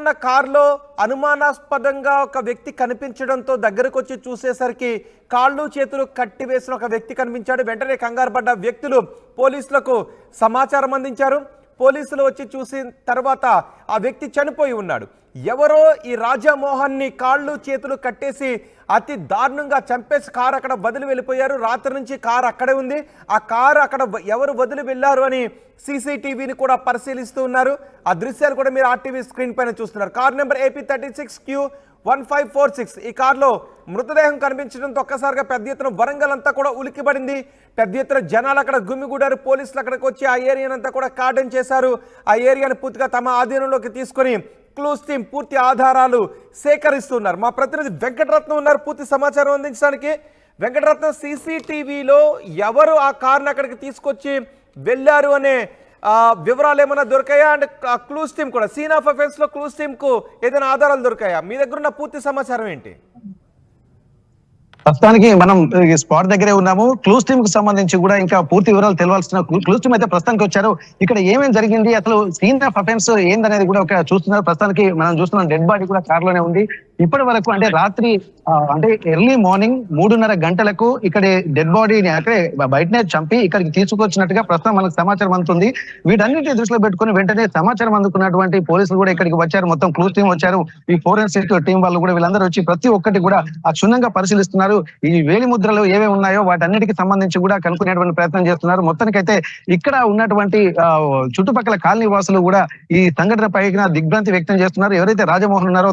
ఉన్న కారులో అనుమానాస్పదంగా ఒక వ్యక్తి కనిపించడంతో దగ్గరకు వచ్చి చూసేసరికి కాళ్ళు చేతులు కట్టివేసిన ఒక వ్యక్తి కనిపించాడు. వెంటనే కంగారు పడ్డ వ్యక్తులు పోలీసులకు సమాచారం అందించారు. పోలీసులు వచ్చి చూసిన తర్వాత ఆ వ్యక్తి చనిపోయి ఉన్నాడు. ఎవరో ఈ రాజామోహన్ని కాళ్ళు చేతులు కట్టేసి అతి దారుణంగా చంపేసి కారు అక్కడ వదిలి వెళ్ళిపోయారు. రాత్రి నుంచి కారు అక్కడే ఉంది. ఆ కారు అక్కడ ఎవరు వదిలి వెళ్ళారు అని సీసీటీవీని కూడా పరిశీలిస్తూ ఉన్నారు. ఆ దృశ్యాలు కూడా మీరు ఆర్టీవీ స్క్రీన్ పైన చూస్తున్నారు. Car number AP36Q1546. ఈ కారులో మృతదేహం కనిపించడంతో ఒక్కసారిగా పెద్ద ఎత్తున వరంగల్ అంతా కూడా ఉలిక్కిపడింది. పెద్ద ఎత్తున జనాలు అక్కడ గుమిగూడారు. పోలీసులు అక్కడికి వచ్చి ఆ ఏరియానంతా కూడా కార్డన్ చేశారు. ఆ ఏరియాను పూర్తిగా తమ ఆధీనంలోకి తీసుకొని క్లూస్ టీం పూర్తి ఆధారాలు సేకరిస్తున్నారు. మా ప్రతినిధి వెంకటరత్నం ఉన్నారు పూర్తి సమాచారం అందించడానికి. వెంకటరత్నం, సీసీటీవీలో ఎవరు ఆ కారును అక్కడికి తీసుకొచ్చి వెళ్ళారు అనే వివరాలు ఏమైనా దొరికాయా? అండ్ క్లూస్ టీం కూడా సీన్ ఆఫ్ అఫెన్స్ లో క్లూస్ టీం కు ఏదైనా ఆధారాలు దొరికాయా? మీ దగ్గర ఉన్న పూర్తి సమాచారం ఏంటి? ప్రస్తుతానికి మనం స్పాట్ దగ్గరే ఉన్నాము. క్లూస్ టీమ్ కు సంబంధించి కూడా ఇంకా పూర్తి వివరాలు తెలవాల్సిన క్లూస్ టీమ్ అయితే ప్రస్తుతానికి వచ్చారు. ఇక్కడ ఏమేమి జరిగింది, అసలు సీన్ ఆఫ్ అఫెన్స్ ఏందనేది కూడా ఒక చూస్తున్నారు. ప్రస్తుతానికి మనం చూస్తున్నాం డెడ్ బాడీ కూడా కార్ లోనే ఉంది. ఇప్పటి వరకు అంటే రాత్రి అంటే ఎర్లీ మార్నింగ్ 3:30 గంటలకు ఇక్కడ డెడ్ బాడీని అక్కడే బయటనే చంపి ఇక్కడికి తీసుకొచ్చినట్టుగా ప్రస్తుతం మనకు సమాచారం అందుతుంది. వీటన్నిటిని దృష్టిలో పెట్టుకుని వెంటనే సమాచారం అందుకున్నటువంటి పోలీసులు కూడా ఇక్కడికి వచ్చారు. మొత్తం క్లూస్ టీం వచ్చారు. ఈ ఫోరెన్సిక్ టీం వాళ్ళు కూడా వీళ్ళందరూ వచ్చి ప్రతి ఒక్కటి కూడా క్షుణ్ణంగా పరిశీలిస్తున్నారు. ఈ వేలి ముద్రలు ఏమేమి ఉన్నాయో వాటన్నిటికి సంబంధించి కూడా కనుక్కునేటువంటి ప్రయత్నం చేస్తున్నారు. మొత్తానికైతే ఇక్కడ ఉన్నటువంటి చుట్టుపక్కల కాలనీ వాసులు కూడా ఈ సంఘటన పైన దిగ్భ్రాంతి వ్యక్తం చేస్తున్నారు. ఎవరైతే రాజమోహన్ ఉన్నారో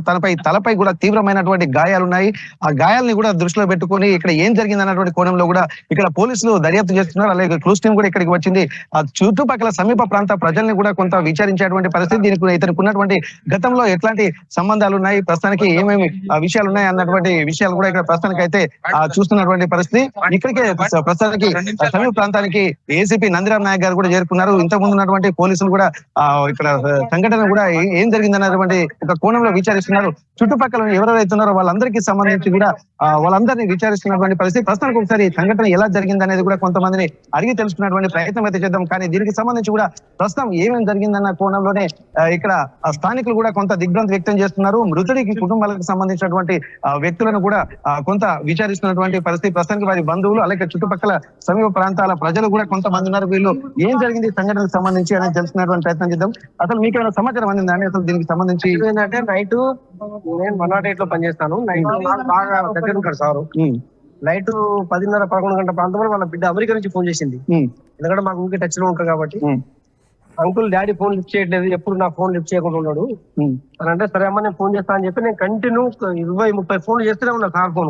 తలపై కూడా తీవ్రమైనటువంటి గాయాలున్నాయి. ఆ గాయాలని కూడా దృష్టిలో పెట్టుకుని ఇక్కడ ఏం జరిగింది అన్నటువంటి కోణంలో కూడా ఇక్కడ పోలీసులు దర్యాప్తు చేస్తున్నారు. అలాగే క్లూస్ టీం కూడా ఇక్కడికి వచ్చింది. ఆ చుట్టుపక్కల సమీప ప్రాంత ప్రజల్ని కూడా కొంత విచారించేటువంటి పరిస్థితి. దీనికి ఇతనికి ఉన్నటువంటి గతంలో ఎట్లాంటి సంబంధాలు ఉన్నాయి, ప్రస్తుతానికి ఏమేమి విషయాలు ఉన్నాయి అన్నటువంటి విషయాలు కూడా ఇక్కడ ప్రస్తుతానికి అయితే చూస్తున్నటువంటి పరిస్థితి. ఇక్కడికే ప్రస్తుతానికి సమీప ప్రాంతానికి ఏసీపీ నందిరామ్ నాయక్ గారు కూడా చేరుకున్నారు. ఇంతకుముందు ఉన్నటువంటి పోలీసులు కూడా ఇక్కడ సంఘటన కూడా ఏం జరిగింది అన్నటువంటి ఒక కోణంలో విచారిస్తున్నారు. చుట్టుపక్కల ఎవరెవరైతే ఉన్నారో వాళ్ళందరికీ సంబంధించి కూడా వాళ్ళందరినీ విచారిస్తున్నటువంటి పరిస్థితి. ప్రస్తుతానికి ఒకసారి సంఘటన ఎలా జరిగింది అనేది కూడా కొంతమందిని అడిగి తెలుసుకున్నటువంటి ప్రయత్నం అయితే చేద్దాం. కానీ దీనికి సంబంధించి కూడా ప్రస్తుతం ఏమేమి జరిగిందన్న కోణంలోనే ఇక్కడ స్థానికులు కూడా కొంత దిగ్భ్రాంతి వ్యక్తం చేస్తున్నారు. మృతుడికి కుటుంబాలకు సంబంధించినటువంటి వ్యక్తులను కూడా కొంత విచారిస్తున్నటువంటి పరిస్థితి. ప్రస్తుతానికి వారి బంధువులు అలాగే చుట్టుపక్కల సమీప ప్రాంతాల ప్రజలు కూడా కొంతమంది ఉన్నారు. వీళ్ళు ఏం జరిగింది సంఘటనకు సంబంధించి అనేది తెలుసుకున్నటువంటి ప్రయత్నం చేద్దాం. అసలు మీకు ఏమైనా సమాచారం అందిందండి అసలు దీనికి సంబంధించి? ఏంటంటే నైట్ నేను 108 లో పనిచేస్తాను. నైట్ బాగా దగ్గర ఉంటాడు సారు. నైట్ 10:30-11 గంటల ప్రాంతంలో వాళ్ళ బిడ్డ అమెరికా నుంచి ఫోన్ చేసింది. ఎందుకంటే మాకు ఊరికే టచ్ లో ఉంటారు కాబట్టి, అంకుల్ డాడీ ఫోన్ లిఫ్ట్ చేయట్లేదు, ఎప్పుడు నా ఫోన్ లిఫ్ట్ చేయకుండా ఉన్నాడు అని అంటే, సరే అమ్మ నేను ఫోన్ చేస్తా అని చెప్పి నేను కంటిన్యూ 20-30 ఫోన్లు చేస్తూనే ఉన్నా సార్. ఫోన్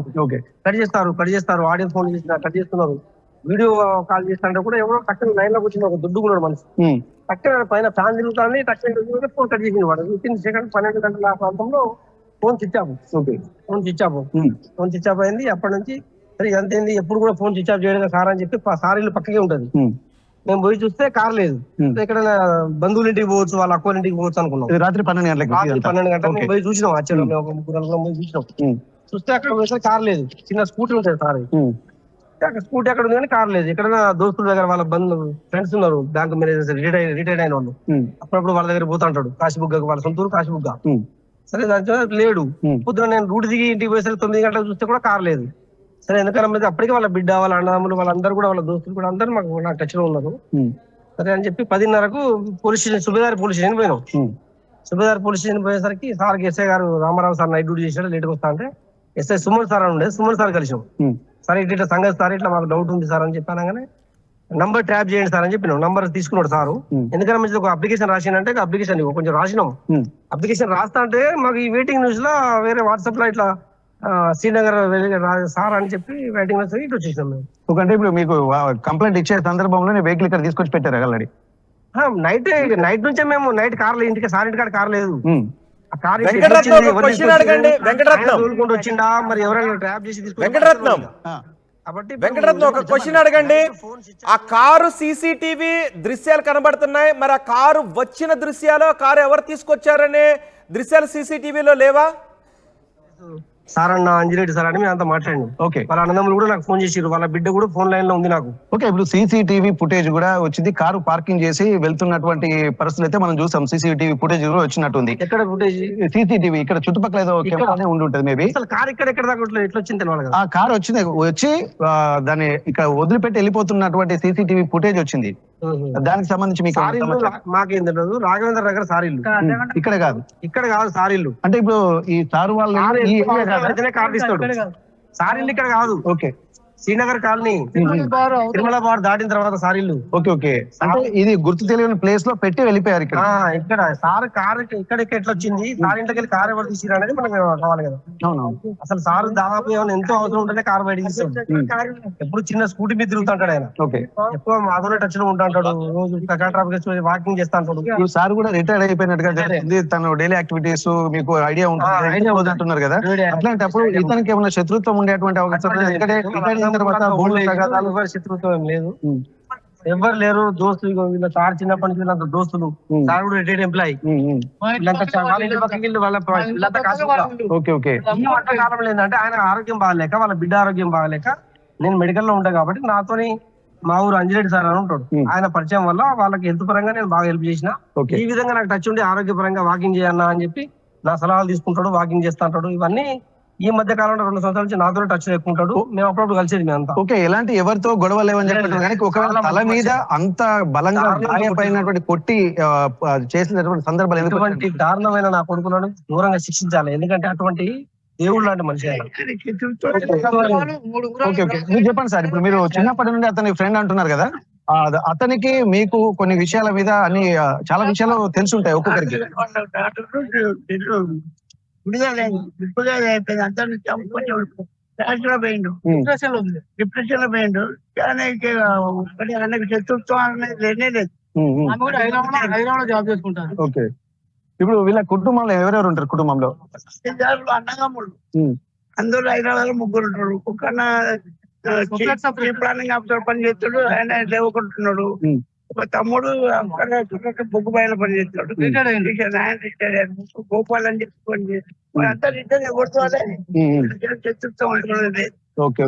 కట్ చేస్తారు, ఆడియో ఫోన్ చేసిన కట్ చేస్తున్నారు, వీడియో కాల్ చేస్తారంటే కూడా ఎవరో టక్కన లైన్ లోకి వచ్చిన ఒక దుడ్డుకున్నాడు మనిషి. టక్కన పైన ఫ్యాన్ తిరుగుతానే టక్కన ఫోన్ కట్ చేసింది వాడు. వితిన్ సెకండ్ 12 గంటల ప్రాంతంలో ఫోన్ స్విచ్ ఆఫ్ అయింది. అప్పటి నుంచి సరే అంతేంది, ఎప్పుడు కూడా ఫోన్ స్విచ్ ఆఫ్ చేయడం సార్ అని చెప్పి సార్ ఇల్లు పక్కకే ఉంటది. మేము పోయి చూస్తే కార్ లేదు. ఇక్కడ బంధువుల ఇంటికి పోవచ్చు, వాళ్ళ అక్కల ఇంటికి పోవచ్చు అనుకున్నాం. రాత్రి 12 గంటలకు పోయి చూసినాం. ఆశ్చర్యంగా ఒక 3 గంటల పోయి చూసినాం. చూస్తే అక్కడ పోతే కార్ లేదు. చిన్న స్కూటీ ఉంటుంది సార్. అక్కడ స్కూటీ అక్కడ ఉంది కానీ కార్ లేదు. ఎక్కడైనా దోస్తుల దగ్గర వాళ్ళ ఫ్రెండ్స్ ఉన్నారు, బ్యాంక్ మేనేజర్స్ రిటైర్డ్ అయిన వాళ్ళు. అప్పుడప్పుడు వాళ్ళ దగ్గర పోతా ఉంటాడు. కాశీబుగ్గ, వాళ్ళ సొంతూరు కాశీబుగ్గ. సరే దాంట్లో లేడు. పొద్దున నేను రూట్ దిగి ఇంటికి పోయేసరికి 9 గంటలకు చూస్తే కూడా కార్ లేదు. సరే ఎందుకన్నా అప్పటికే వాళ్ళ బిడ్డ, వాళ్ళ అన్నదమ్ములు, వాళ్ళందరూ కూడా, వాళ్ళ దోస్తులు కూడా అందరూ నాకు టచ్ లో ఉన్నారు. సరే అని చెప్పి 10:30కు police station, Subedari police station పోయినాం. సుబేదారి పోలీస్ స్టేషన్ పోయేసరికి సార్ ఎస్ఐ గారు రామారావు సార్ నైట్ డ్యూటీ చేశాడు, లేట్గా వస్తా అంటే ఎస్ఐ సుమన్ సార్ అని ఉండే, సుమన్ సార్ కలిసాం. సార్ ఇట్లా సంగతి సార్, ఇట్లా మాకు డౌట్ ఉంది సార్ అని చెప్పానగానే నంబర్ ట్రాప్ చేయండి సార్ అని చెప్పినాం. నంబర్ తీసుకున్నాడు సారు. ఎందుకంటే మంచి ఒక అప్లికేషన్ రాసిందంటే అప్లికేషన్ కొంచెం రాసినాం. అప్లికేషన్ రాస్తా అంటే మాకు ఈ వెయిటింగ్ న్యూస్ లో వేరే వాట్సాప్ లో ఇట్లా శ్రీనగర్ సార్ అని చెప్పి వెయిటింగ్ న్యూస్ ఇటు వచ్చేసినాం మేము. అంటే ఇప్పుడు మీకు కంప్లైంట్ ఇచ్చే సందర్భంలో వెహికల్ ఇక్కడ తీసుకొచ్చి పెట్టారు ఆల్రెడీ? నైట్ నుంచే మేము నైట్ కార్ లేదు, ఇంటికి సార్ ఇంటికాడ కార్ లేదు. వచ్చిందా మరి ఎవరైనా ట్రాప్ చేసి వెంకటరత్నం ఒక క్వశ్చన్ అడగండి. ఆ కారు సీసీటీవీ దృశ్యాలు కనబడుతున్నాయి, మరి ఆ కారు వచ్చిన దృశ్యాలు, కారు ఎవరు తీసుకొచ్చారనే దృశ్యాలు సీసీటీవీలో లేవా? సార్ అన్న అంజిరెడ్డి సార్ అని మేము అంతా మాట్లాడినాం. ఓకే వాళ్ళ అన్నదమ్ములు కూడా నాకు ఫోన్ చేసిర్రు, వాళ్ళ బిడ్డ కూడా ఫోన్ లైన్ లో ఉంది నాకు. ఓకే, ఇప్పుడు సీసీటీవీ ఫుటేజ్ కూడా వచ్చింది. కారు పార్కింగ్ చేసి వెళ్తున్నటువంటి పరిస్థితులు అయితే మనం చూసాం. సీసీటీవీ ఫుటేజ్ కూడా వచ్చినట్టుంది. ఎక్కడ ఫుటేజ్? సీసీటీవీ ఇక్కడ చుట్టుపక్కల ఏదో కెమెరానే ఉండి ఉంటుంది మేబీ. అసలు కార్ ఎక్కడ దాకా ఎట్లా వచ్చింది తెలియాలి కదా. ఆ కార్ వచ్చి దాన్ని ఇక్కడ వదిలిపెట్టి వెళ్ళిపోతున్నటువంటి సీసీటీవీ ఫుటేజ్ వచ్చింది. దానికి సంబంధించి మీకు మాకేం తెలియదు. రాఘవేంద్ర దగ్గర సార్ ఇల్లు ఇక్కడ కాదు సార్ ఇల్లు. అంటే ఇప్పుడు ఈ సారు వాళ్ళు కార్ తీస్తాడు. సార్ ఇల్లు ఇక్కడ కాదు. Okay, Srinagar colony Tirumala bar దాటిన తర్వాత సార్ ఇల్లు. ఓకే అంటే ఇది గుర్తు తెలియని ప్లేస్ లో పెట్టి వెళ్ళిపోయారు ఇక్కడ. ఇక్కడ సార్ కార్ ఇక్కడ ఎట్లా వచ్చింది, సార్ ఇంట్లోకి వెళ్ళి కార్ ఎవరు తీసిరు అనేది మనకు కావాలి కదా. అసలు సార్ దాదాపు ఏమైనా ఎంతో అవసరం ఉంటేనే కార్ బయట తీస్తాడు. ఎప్పుడు చిన్న స్కూటీ మీద తిరుగుతుంటాడు ఆయన. ఎక్కువ మాతోనే టచ్ లో ఉంటాడు. రోజు ట్రాఫిక్ వాకింగ్ చేస్తా ఉంటాడు. సార్ కూడా రిటైర్డ్ అయిపోయినట్టుగా తెలిసింది. తను డైలీ యాక్టివిటీస్ మీకు ఐడియా ఉంటుంది అంటున్నారు కదా. అట్లాంటప్పుడు ఇతనికి ఏమైనా శత్రుత్వం ఉండేటువంటి అవకాశం శత్రుత్వం ఏం లేదు, ఎవరు లేరు. దోస్తులు వీళ్ళ సార్ చిన్నప్పటి నుంచి వీళ్ళంత దోస్తులు. సార్ కూడా రిటైర్డ్ ఎంప్లాయీ. కాలం లేదంటే ఆయన ఆరోగ్యం బాగాలేక, వాళ్ళ బిడ్డ ఆరోగ్యం బాగాలేక నేను మెడికల్ లో ఉంటా కాబట్టి నాతోని మా ఊరు అంజిరెడ్డి సార్ అని ఉంటాడు. ఆయన పరిచయం వల్ల వాళ్ళకి హెల్త్ పరంగా నేను బాగా హెల్ప్ చేసిన. ఈ విధంగా నాకు టచ్ ఉండి ఆరోగ్య పరంగా వాకింగ్ చేయన్నా అని చెప్పి నా సలహాలు తీసుకుంటాడు, వాకింగ్ చేస్తా ఉంటాడు. ఇవన్నీ ఈ మధ్య కాలంలో 2 సంవత్సరాల నుంచి నాతో టచ్ ఎక్కుంటాడు. మేము అప్పుడప్పుడు కలిసేది మేమంతా. ఓకే, ఎలాంటి ఎవరితో గొడవ లేవని చెప్పారు కానీ ఒకవేళ తల మీద అంత బలంగా గాయపడినటువంటి కొట్టి చేసినటువంటి సందర్భాలు ఎటువంటి దారుణమైన నా కొడుకులను దూరంగా శిక్షించాలి. ఎందుకంటే అటువంటి దేవుడు లాంటి మనిషి. మీరు చెప్పండి సార్, ఇప్పుడు మీరు చిన్నప్పటి నుండి అతని ఫ్రెండ్ అంటున్నారు కదా, అతనికి మీకు కొన్ని విషయాల మీద అన్ని చాలా విషయాలు తెలుసుంటాయి ఒక్కొక్కరికి. డిప్రెషన్ లో పోయిండు. శత్రుత్వం అనేది లేనే లేదు. జాబ్ చేసుకుంటారు. ఓకే, ఇప్పుడు వీళ్ళ కుటుంబంలో ఎవరెవరు ఉంటారు? కుటుంబంలో అన్నదమ్ములు అందరూ హైదరాబాద్ లో 3 ఉంటారు. ఒక ప్లానింగ్ ఆఫీసర్ పని చేస్తాడు, ఆయన లేవకుంటున్నాడు. ఒక తమ్ముడు అక్కడ బొగ్గు బయట పని చేస్తాడు. గోపాల్ అని చెప్పి పని చేస్తాడు. అంతా రిటర్న్ శత్రుత్వం అంటున్నది. ఓకే,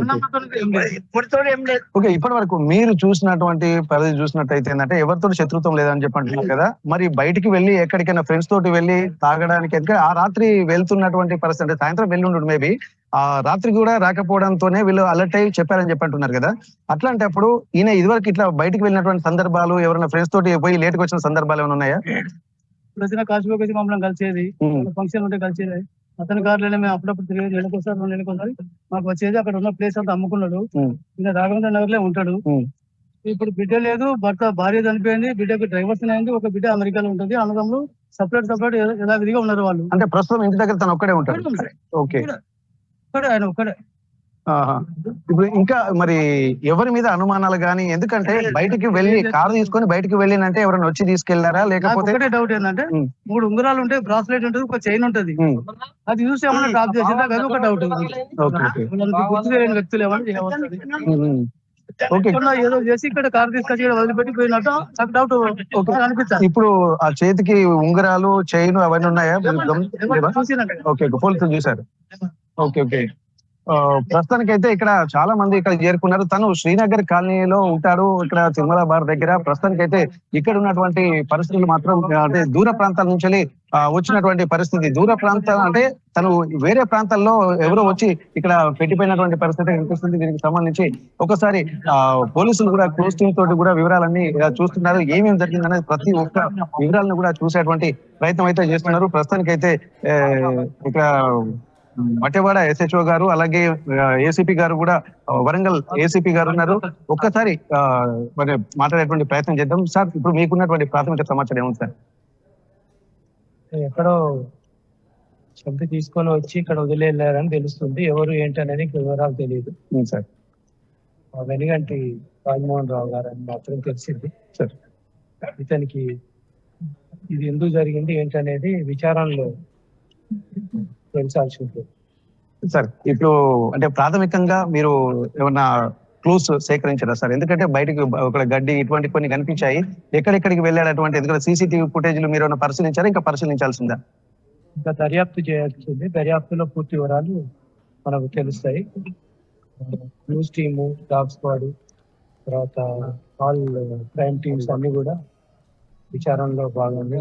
ఇప్పటి వరకు మీరు చూసినటువంటి పరిస్థితి చూసినట్టయితే ఏంటంటే ఎవరితో శత్రుత్వం లేదని చెప్పి అంటున్నారు కదా. మరి బయటికి వెళ్ళి ఎక్కడికైనా ఫ్రెండ్స్ తోటి వెళ్ళి తాగడానికి ఆ రాత్రి వెళ్తున్నటువంటి పరిస్థితి, అంటే సాయంత్రం వెళ్ళి ఉండడు మేబీ, ఆ రాత్రి కూడా రాకపోవడంతోనే వీళ్ళు అలర్ట్ అయ్యి చెప్పారని చెప్పి అంటున్నారు కదా. అట్లాంటప్పుడు ఈయన ఇదివరకు ఇట్లా బయటికి వెళ్ళినటువంటి సందర్భాలు, ఎవరైనా ఫ్రెండ్స్ తోటి పోయి లేట్కి వచ్చిన సందర్భాలు ఏమైనా ఉన్నాయా? కాశీలోకి వచ్చి మమ్మల్ని కలిసేది, ఫంక్షన్ ఉంటే కలిసేది. అతని కార్లోనే మేము అప్పుడప్పుడు తిరిగి నెలకోసారి 2 నెలలకోసారి మాకు వచ్చేది. అక్కడ ఉన్న ప్లేస్ అంతా అమ్ముకున్నాడు. ఈయన రాఘవేంద్ర నగర్ లో ఉంటాడు. ఇప్పుడు బిడ్డ లేదు, భార్య చనిపోయింది, బిడ్డకు డ్రైవర్స్ అయింది, ఒక బిడ్డ అమెరికాలో ఉంటుంది. అన్నదమ్ములు సపరేట్ యథావిధిగా ఉన్నారు వాళ్ళు. అంటే ప్రస్తుతం ఇంటి దగ్గర తను ఒక్కడే ఉంటాడు. ఓకే, ఆయన ఒక్కడే. ఇప్పుడు ఇంకా మరి ఎవరి మీద అనుమానాలు గానీ, ఎందుకంటే బయటికి వెళ్ళి కారు తీసుకొని బయటికి వెళ్ళినంటే ఎవరైనా వచ్చి తీసుకెళ్లారా లేకపోతే? ఒకటే డౌట్ ఏంటంటే 3 ఉంగరాలు ఉంటాయి, బ్రాస్లెట్ ఉంటుంది, ఒక చైన్ ఉంటది. అది చూసి ఏమన్నా డ్రాప్ చేసిందా? అది ఒక డౌట్. గుర్తు తెలియని వ్యక్తులు ఏమన్నా ఏదో చేసి ఇక్కడ కారు తీసుకొచ్చి వదిలిపెట్టి పోయినట్టు నాకు డౌట్ అనిపిస్తుంది. ఇప్పుడు ఆ చేతికి ఉంగరాలు, చైన్ అవన్నీ ఉన్నాయా? ఓకే, పోలీసులు చూసారు. ఓకే ఓకే, ప్రస్తుతానికి అయితే ఇక్కడ చాలా మంది ఇక్కడ చేరుకున్నారు. తను శ్రీనగర్ కాలనీలో ఉంటాడు, ఇక్కడ తిరుమల బార్ దగ్గర. ప్రస్తుతానికి అయితే ఇక్కడ ఉన్నటువంటి పరిస్థితులు మాత్రం అంటే దూర ప్రాంతాల నుంచి వచ్చినటువంటి పరిస్థితి. దూర ప్రాంతాలు అంటే తను వేరే ప్రాంతాల్లో ఎవరో వచ్చి ఇక్కడ పెట్టిపోయినటువంటి పరిస్థితి కనిపిస్తుంది. దీనికి సంబంధించి ఒకసారి పోలీసులు కూడా క్లోజ్ టీమ్ తోటి కూడా వివరాలన్నీ చూస్తున్నారు. ఏమేమి జరిగిందనేది ప్రతి ఒక్క వివరాలను కూడా చూసేటువంటి ప్రయత్నం అయితే చేస్తున్నారు. ప్రస్తుతానికి అయితే ఇక్కడ మటెవాడ SHO గారు, అలాగే ACP గారు కూడా, వరంగల్ ACP గారు ఉన్నారు. ఒక్కసారి మరి మాట్లాడేటువంటి ప్రయత్నం చేద్దాం. సార్, ఇప్పుడు మీకున్నటువంటి ప్రాథమిక సమాచారం ఏముంది సార్? ఎక్కడో చంపి తీసుకొని వచ్చి ఇక్కడ వదిలేళ్ళారని తెలుస్తుంది. ఎవరు ఏంటి అనేది వివరాలు తెలియదు సార్. వెనుగంటి రాజమోహన్ రావు గారు అని మాత్రం తెలిసింది సార్. ఇతనికి ఇది ఎందుకు జరిగింది ఏంటి అనేది విచారణలో తెలిసాల్సి ఉంటుంది సార్. ఇప్పుడు అంటే ప్రాథమికంగా మీరు ఏమన్నా క్లూస్ సేకరించారా సార్? ఎందుకంటే బయటకు ఒక గడ్డి ఇటువంటి కొన్ని కనిపించాయి. ఎక్కడెక్కడికి వెళ్ళాడటువంటి, ఎందుకంటే CCTV ఫుటేజ్లు మీరు ఏమైనా పరిశీలించారా, ఇంకా పరిశీలించాల్సిందా? ఇంకా దర్యాప్తు చేయాల్సింది. దర్యాప్తులో పూర్తి వివరాలు మనకు తెలుస్తాయి. న్యూస్ టీము, డాగ్ స్క్వాడ్, తర్వాత ఆల్ క్రైమ్ టీమ్స్ అన్ని కూడా విచారణలో భాగంగా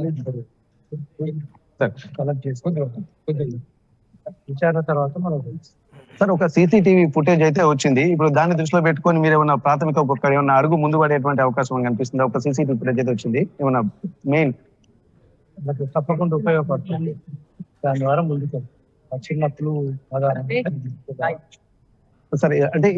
కలెక్ట్ చేసుకొని విచారణ తర్వాత మనకు సార్ ఒక సీసీటీవీ ఫుటేజ్ అయితే వచ్చింది. ఇప్పుడు దాన్ని దృష్టిలో పెట్టుకొని మీరు ఏమైనా ప్రాథమిక ఏమైనా అడుగు ముందు పడేటువంటి అవకాశం కనిపిస్తుంది? ఒక సీసీటీవీ ఫుటేజ్ అయితే వచ్చింది, ఏమైనా మెయిన్ మనకు తప్పకుండా ఉపయోగపడుతుంది. దాని ద్వారా ముందుకు చిన్నప్పుడు సరే అంటే